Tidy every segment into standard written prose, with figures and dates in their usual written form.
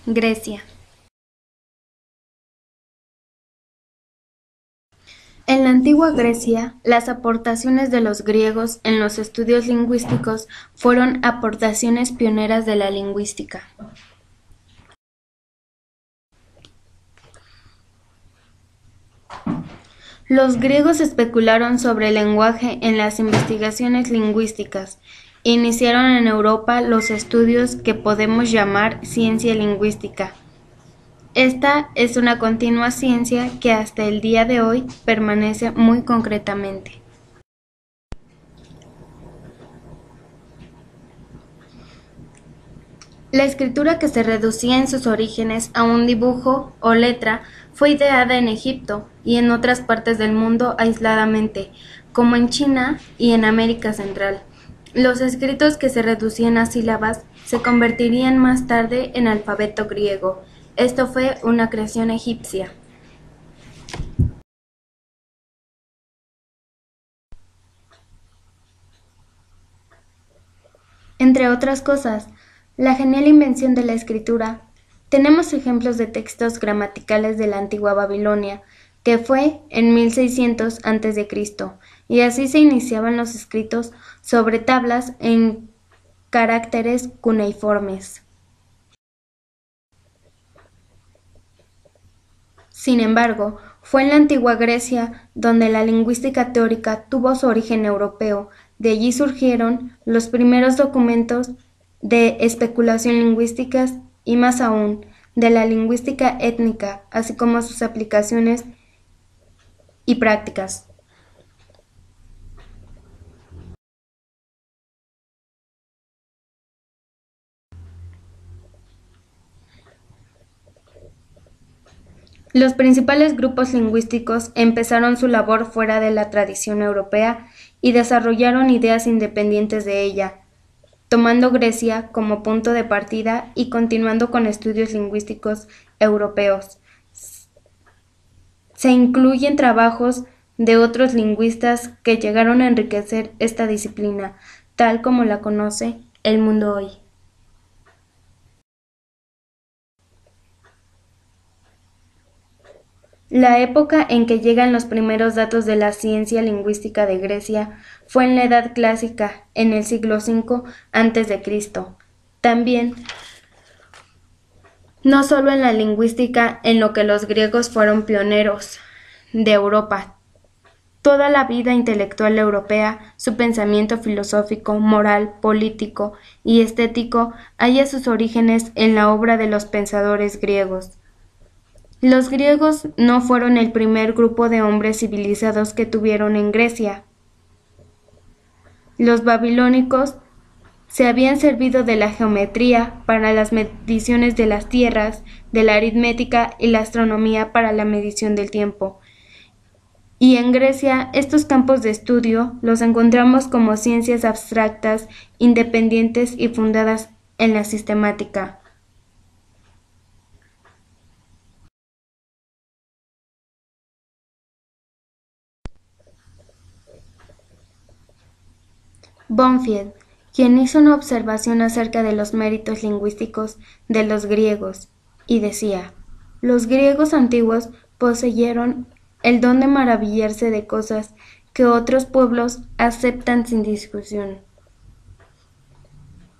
Grecia. En la antigua Grecia, las aportaciones de los griegos en los estudios lingüísticos fueron aportaciones pioneras de la lingüística. Los griegos especularon sobre el lenguaje en las investigaciones lingüísticas e iniciaron en Europa los estudios que podemos llamar ciencia lingüística. Esta es una continua ciencia que hasta el día de hoy permanece muy concretamente. La escritura, que se reducía en sus orígenes a un dibujo o letra, fue ideada en Egipto y en otras partes del mundo aisladamente, como en China y en América Central. Los escritos, que se reducían a sílabas, se convertirían más tarde en alfabeto griego. Esto fue una creación egipcia. Entre otras cosas, la genial invención de la escritura. Tenemos ejemplos de textos gramaticales de la antigua Babilonia, que fue en 1600 a.C., y así se iniciaban los escritos sobre tablas en caracteres cuneiformes. Sin embargo, fue en la antigua Grecia donde la lingüística teórica tuvo su origen europeo. De allí surgieron los primeros documentos de especulación lingüísticas y, más aún, de la lingüística étnica, así como sus aplicaciones y prácticas. Los principales grupos lingüísticos empezaron su labor fuera de la tradición europea y desarrollaron ideas independientes de ella, tomando Grecia como punto de partida y continuando con estudios lingüísticos europeos. Se incluyen trabajos de otros lingüistas que llegaron a enriquecer esta disciplina, tal como la conoce el mundo hoy. La época en que llegan los primeros datos de la ciencia lingüística de Grecia fue en la Edad Clásica, en el siglo V a.C. También, no solo en la lingüística, en lo que los griegos fueron pioneros de Europa. Toda la vida intelectual europea, su pensamiento filosófico, moral, político y estético, halla sus orígenes en la obra de los pensadores griegos. Los griegos no fueron el primer grupo de hombres civilizados que tuvieron en Grecia. Los babilónicos se habían servido de la geometría para las mediciones de las tierras, de la aritmética y la astronomía para la medición del tiempo. Y en Grecia estos campos de estudio los encontramos como ciencias abstractas, independientes y fundadas en la sistemática. Bonfield, quien hizo una observación acerca de los méritos lingüísticos de los griegos, y decía: los griegos antiguos poseyeron el don de maravillarse de cosas que otros pueblos aceptan sin discusión.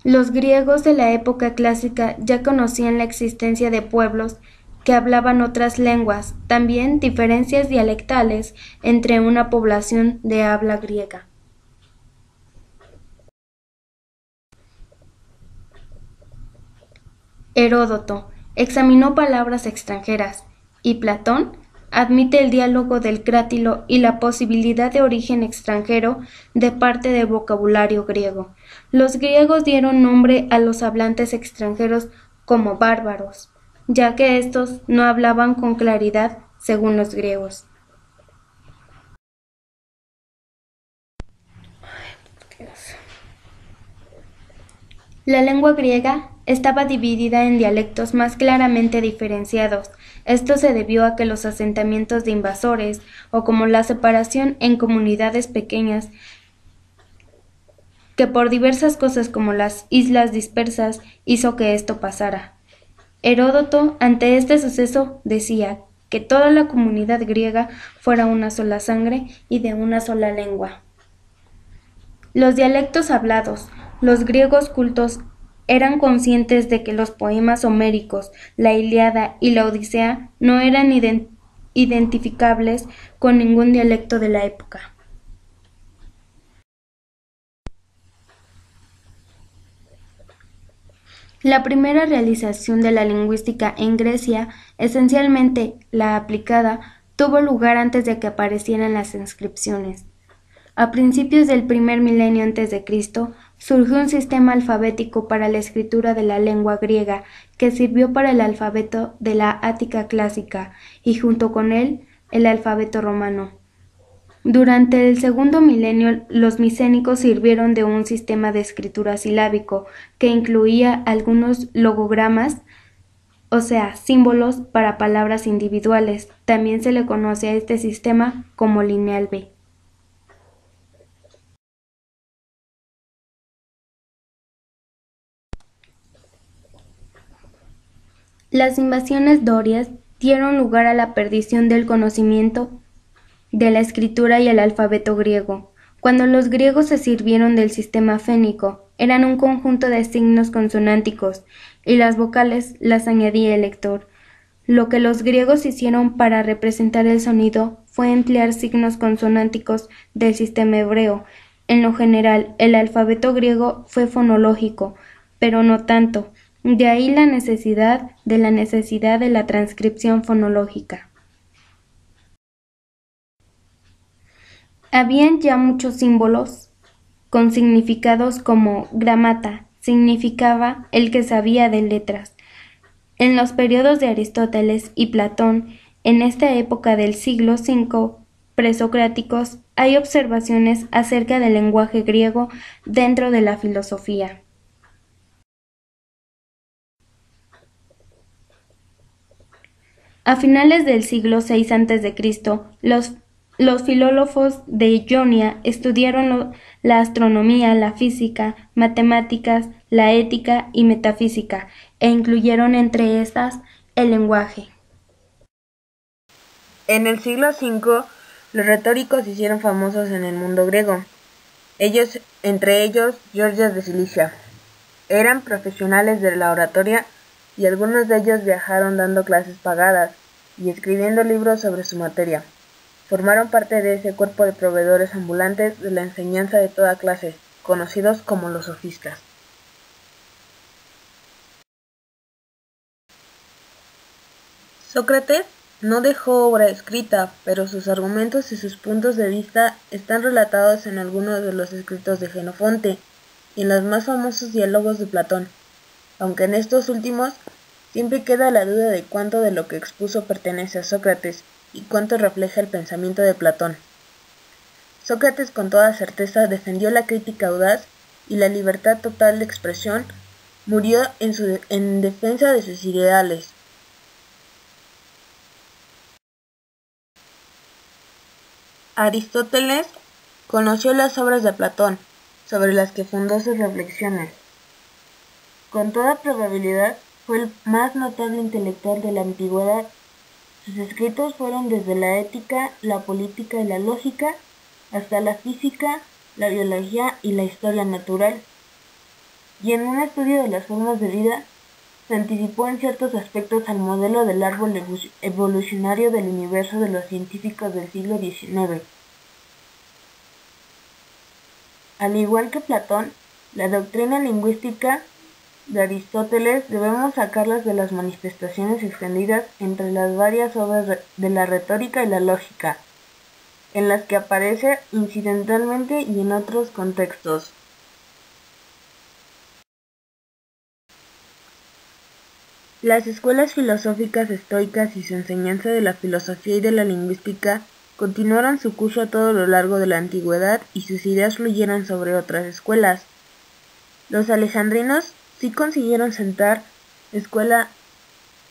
Los griegos de la época clásica ya conocían la existencia de pueblos que hablaban otras lenguas, también diferencias dialectales entre una población de habla griega. Heródoto examinó palabras extranjeras, y Platón admite el diálogo del crátilo y la posibilidad de origen extranjero de parte del vocabulario griego. Los griegos dieron nombre a los hablantes extranjeros como bárbaros, ya que estos no hablaban con claridad según los griegos. La lengua griega estaba dividida en dialectos más claramente diferenciados. Esto se debió a que los asentamientos de invasores, o como la separación en comunidades pequeñas, que por diversas cosas como las islas dispersas, hizo que esto pasara. Heródoto, ante este suceso, decía que toda la comunidad griega fuera una sola sangre y de una sola lengua. Los dialectos hablados. Los griegos cultos eran conscientes de que los poemas homéricos, la Ilíada y la Odisea no eran identificables con ningún dialecto de la época. La primera realización de la lingüística en Grecia, esencialmente la aplicada, tuvo lugar antes de que aparecieran las inscripciones. A principios del primer milenio antes de Cristo, surgió un sistema alfabético para la escritura de la lengua griega que sirvió para el alfabeto de la Ática clásica y junto con él el alfabeto romano. Durante el segundo milenio, los micénicos sirvieron de un sistema de escritura silábico que incluía algunos logogramas, o sea, símbolos para palabras individuales. También se le conoce a este sistema como lineal B. Las invasiones dorias dieron lugar a la perdición del conocimiento de la escritura y el alfabeto griego. Cuando los griegos se sirvieron del sistema fénico, eran un conjunto de signos consonánticos, y las vocales las añadía el lector. Lo que los griegos hicieron para representar el sonido fue emplear signos consonánticos del sistema hebreo. En lo general, el alfabeto griego fue fonológico, pero no tanto. De ahí la necesidad de la transcripción fonológica. Habían ya muchos símbolos con significados como gramata, significaba el que sabía de letras. En los periodos de Aristóteles y Platón, en esta época del siglo V presocráticos, hay observaciones acerca del lenguaje griego dentro de la filosofía. A finales del siglo VI a.C., los filólogos de Jonia estudiaron la astronomía, la física, matemáticas, la ética y metafísica, e incluyeron entre estas el lenguaje. En el siglo V, los retóricos se hicieron famosos en el mundo griego. Entre ellos, Gorgias de Cilicia. Eran profesionales de la oratoria y algunos de ellos viajaron dando clases pagadas y escribiendo libros sobre su materia. Formaron parte de ese cuerpo de proveedores ambulantes de la enseñanza de toda clase, conocidos como los sofistas. Sócrates no dejó obra escrita, pero sus argumentos y sus puntos de vista están relatados en algunos de los escritos de Jenofonte y en los más famosos diálogos de Platón, aunque en estos últimos siempre queda la duda de cuánto de lo que expuso pertenece a Sócrates y cuánto refleja el pensamiento de Platón. Sócrates con toda certeza defendió la crítica audaz y la libertad total de expresión, murió en defensa de sus ideales. Aristóteles conoció las obras de Platón, sobre las que fundó sus reflexiones. Con toda probabilidad fue el más notable intelectual de la antigüedad. Sus escritos fueron desde la ética, la política y la lógica, hasta la física, la biología y la historia natural. Y en un estudio de las formas de vida, se anticipó en ciertos aspectos al modelo del árbol evolucionario del universo de los científicos del siglo XIX. Al igual que Platón, la doctrina lingüística de Aristóteles debemos sacarlas de las manifestaciones extendidas entre las varias obras de la retórica y la lógica, en las que aparece incidentalmente y en otros contextos. Las escuelas filosóficas estoicas y su enseñanza de la filosofía y de la lingüística continuaron su curso a todo lo largo de la antigüedad y sus ideas fluyeron sobre otras escuelas. Los alejandrinos sí consiguieron sentar escuela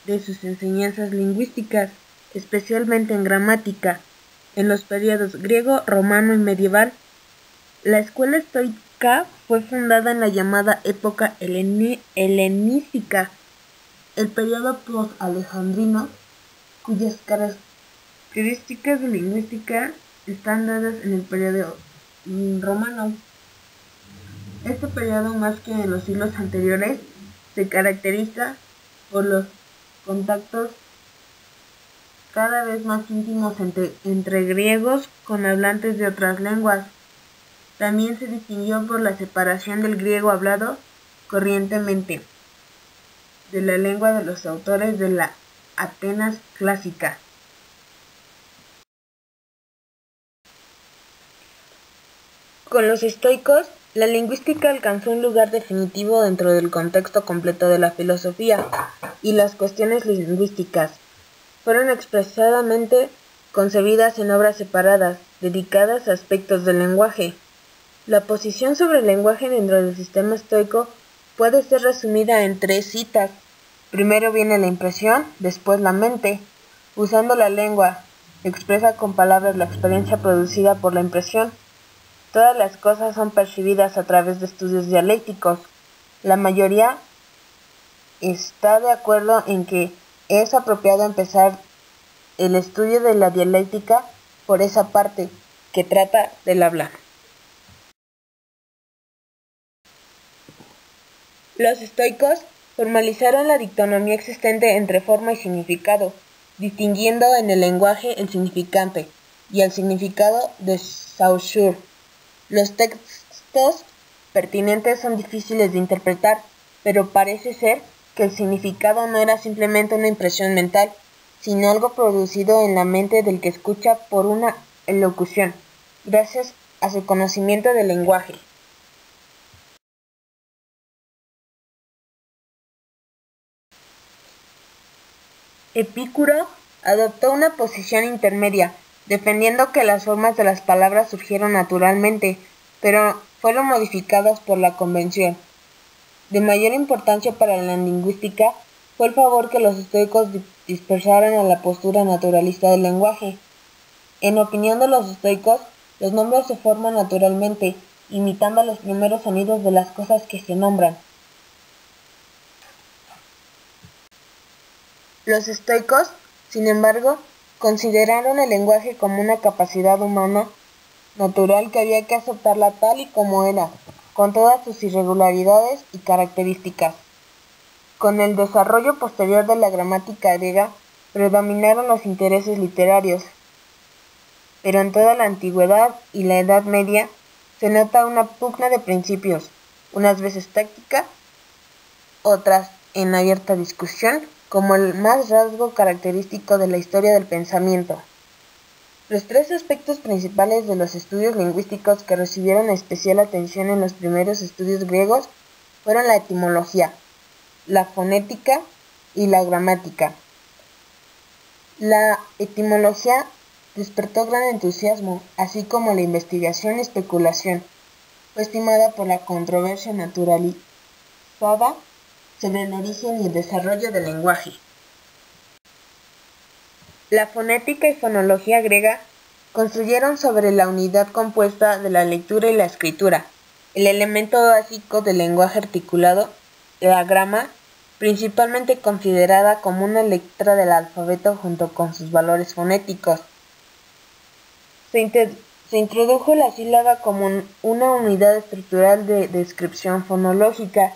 de sus enseñanzas lingüísticas, especialmente en gramática, en los periodos griego, romano y medieval. La escuela estoica fue fundada en la llamada época helenística el periodo post-alejandrino, cuyas características de lingüística están dadas en el periodo romano. Este periodo, más que en los siglos anteriores, se caracteriza por los contactos cada vez más íntimos entre griegos con hablantes de otras lenguas. También se distinguió por la separación del griego hablado corrientemente de la lengua de los autores de la Atenas clásica. Con los estoicos, la lingüística alcanzó un lugar definitivo dentro del contexto completo de la filosofía, y las cuestiones lingüísticas fueron expresadamente concebidas en obras separadas, dedicadas a aspectos del lenguaje. La posición sobre el lenguaje dentro del sistema estoico puede ser resumida en 3 citas. Primero viene la impresión, después la mente. Usando la lengua, expresa con palabras la experiencia producida por la impresión. Todas las cosas son percibidas a través de estudios dialécticos. La mayoría está de acuerdo en que es apropiado empezar el estudio de la dialéctica por esa parte que trata del habla. Los estoicos formalizaron la dicotomía existente entre forma y significado, distinguiendo en el lenguaje el significante y el significado de Saussure. Los textos pertinentes son difíciles de interpretar, pero parece ser que el significado no era simplemente una impresión mental, sino algo producido en la mente del que escucha por una elocución, gracias a su conocimiento del lenguaje. Epicuro adoptó una posición intermedia, defendiendo que las formas de las palabras surgieron naturalmente, pero fueron modificadas por la convención. De mayor importancia para la lingüística fue el favor que los estoicos dispensaron a la postura naturalista del lenguaje. En opinión de los estoicos, los nombres se forman naturalmente, imitando los primeros sonidos de las cosas que se nombran. Los estoicos, sin embargo, consideraron el lenguaje como una capacidad humana natural que había que aceptarla tal y como era, con todas sus irregularidades y características. Con el desarrollo posterior de la gramática griega, predominaron los intereses literarios, pero en toda la antigüedad y la Edad Media se nota una pugna de principios, unas veces táctica, otras en abierta discusión, como el más rasgo característico de la historia del pensamiento. Los 3 aspectos principales de los estudios lingüísticos que recibieron especial atención en los primeros estudios griegos fueron la etimología, la fonética y la gramática. La etimología despertó gran entusiasmo, así como la investigación y especulación. Fue estimada por la controversia naturalizada sobre el origen y el desarrollo del lenguaje. La fonética y fonología griega construyeron sobre la unidad compuesta de la lectura y la escritura, el elemento básico del lenguaje articulado, la grama, principalmente considerada como una letra del alfabeto junto con sus valores fonéticos. Se introdujo la sílaba como una unidad estructural de descripción fonológica,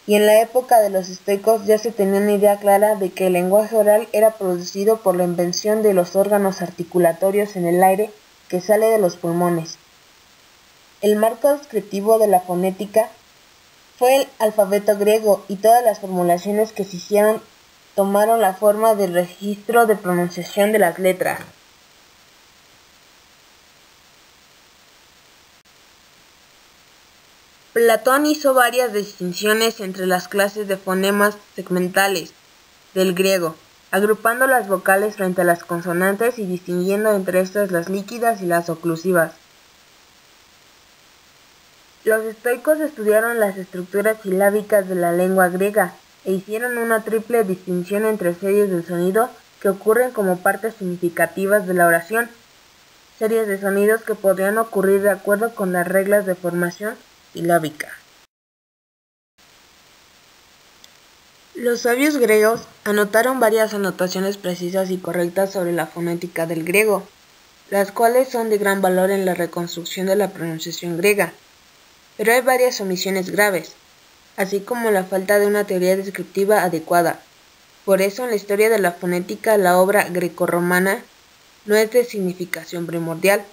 y en la época de los estoicos ya se tenía una idea clara de que el lenguaje oral era producido por la invención de los órganos articulatorios en el aire que sale de los pulmones. El marco descriptivo de la fonética fue el alfabeto griego, y todas las formulaciones que se hicieron tomaron la forma del registro de pronunciación de las letras. Platón hizo varias distinciones entre las clases de fonemas segmentales del griego, agrupando las vocales frente a las consonantes y distinguiendo entre estas las líquidas y las oclusivas. Los estoicos estudiaron las estructuras silábicas de la lengua griega e hicieron una triple distinción entre series de sonido que ocurren como partes significativas de la oración, series de sonidos que podrían ocurrir de acuerdo con las reglas de formación silábica. Los sabios griegos anotaron varias anotaciones precisas y correctas sobre la fonética del griego, las cuales son de gran valor en la reconstrucción de la pronunciación griega. Pero hay varias omisiones graves, así como la falta de una teoría descriptiva adecuada. Por eso, en la historia de la fonética, la obra grecorromana no es de significación primordial.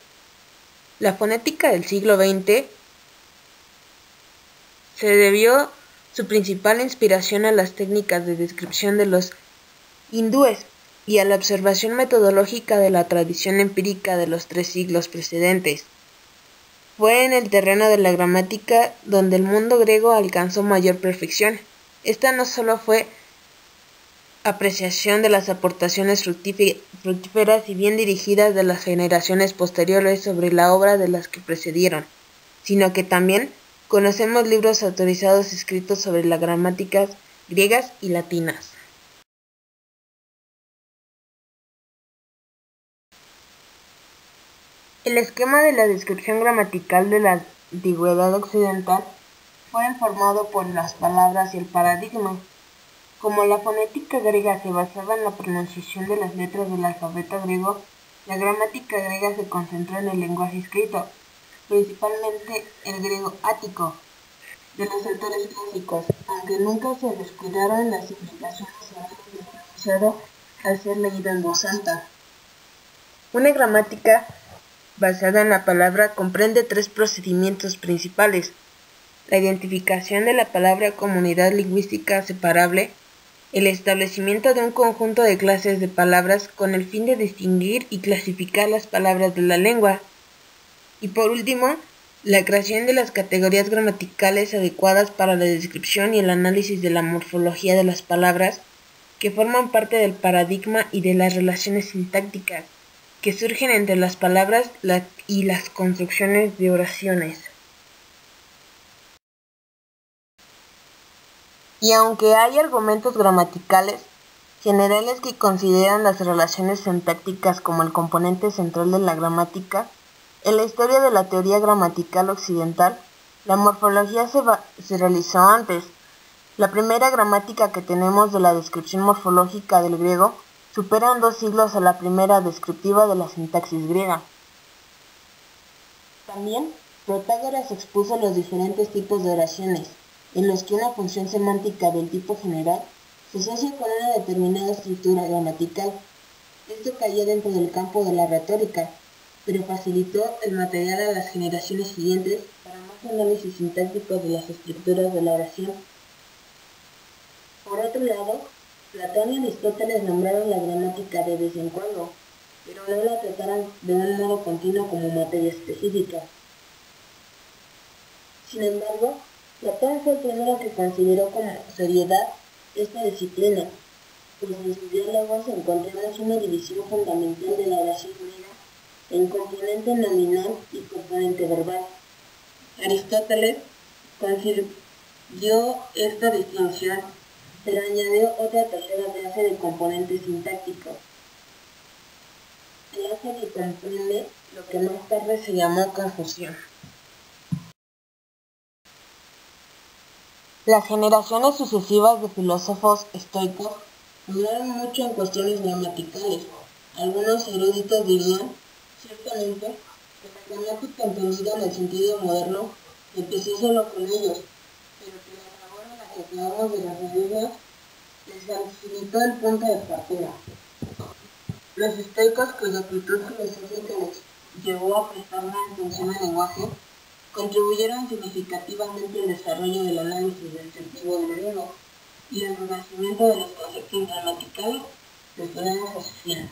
La fonética del siglo XX se debió su principal inspiración a las técnicas de descripción de los hindúes y a la observación metodológica de la tradición empírica de los 3 siglos precedentes. Fue en el terreno de la gramática donde el mundo griego alcanzó mayor perfección. Esta no solo fue apreciación de las aportaciones fructíferas y bien dirigidas de las generaciones posteriores sobre la obra de las que precedieron, sino que también conocemos libros autorizados escritos sobre las gramáticas griegas y latinas. El esquema de la descripción gramatical de la antigüedad occidental fue formado por las palabras y el paradigma. Como la fonética griega se basaba en la pronunciación de las letras del alfabeto griego, la gramática griega se concentró en el lenguaje escrito, principalmente el griego ático, de los autores clásicos, aunque nunca se descuidaron las implicaciones del pronunciado al ser leído en voz alta. Una gramática basada en la palabra comprende 3 procedimientos principales: la identificación de la palabra como unidad lingüística separable, el establecimiento de un conjunto de clases de palabras con el fin de distinguir y clasificar las palabras de la lengua, y por último, la creación de las categorías gramaticales adecuadas para la descripción y el análisis de la morfología de las palabras, que forman parte del paradigma y de las relaciones sintácticas que surgen entre las palabras y las construcciones de oraciones. Y aunque hay argumentos gramaticales generales que consideran las relaciones sintácticas como el componente central de la gramática, en la historia de la teoría gramatical occidental, la morfología se realizó antes. La primera gramática que tenemos de la descripción morfológica del griego supera en 2 siglos a la primera descriptiva de la sintaxis griega. También, Protágoras expuso los diferentes tipos de oraciones, en los que una función semántica del tipo general se asocia con una determinada estructura gramatical. Esto caía dentro del campo de la retórica, pero facilitó el material a las generaciones siguientes para más análisis sintáctico de las estructuras de la oración. Por otro lado, Platón y Aristóteles nombraron la gramática de vez en cuando, pero no la trataron de un modo continuo como materia específica. Sin embargo, Platón fue el primero que consideró con seriedad esta disciplina, pues en sus diálogos encontramos una división fundamental de la oración griega en componente nominal y componente verbal. Aristóteles concilió esta distinción, pero añadió otra tercera clase de componentes sintácticos, clase que comprende lo que más tarde se llamó confusión. Las generaciones sucesivas de filósofos estoicos duraron mucho en cuestiones gramaticales. Algunos eruditos dirían, ciertamente, que la gramática entendida en el sentido moderno empezó solo con ellos, pero que la labor en la que acabamos de referirnos les facilitó el punto de partida. Los estoicos, cuya actitud filosófica les llevó a prestar una atención al lenguaje, contribuyeron significativamente al desarrollo del análisis del sentido del griego y al renacimiento de los conceptos gramaticales que tenemos a su fin.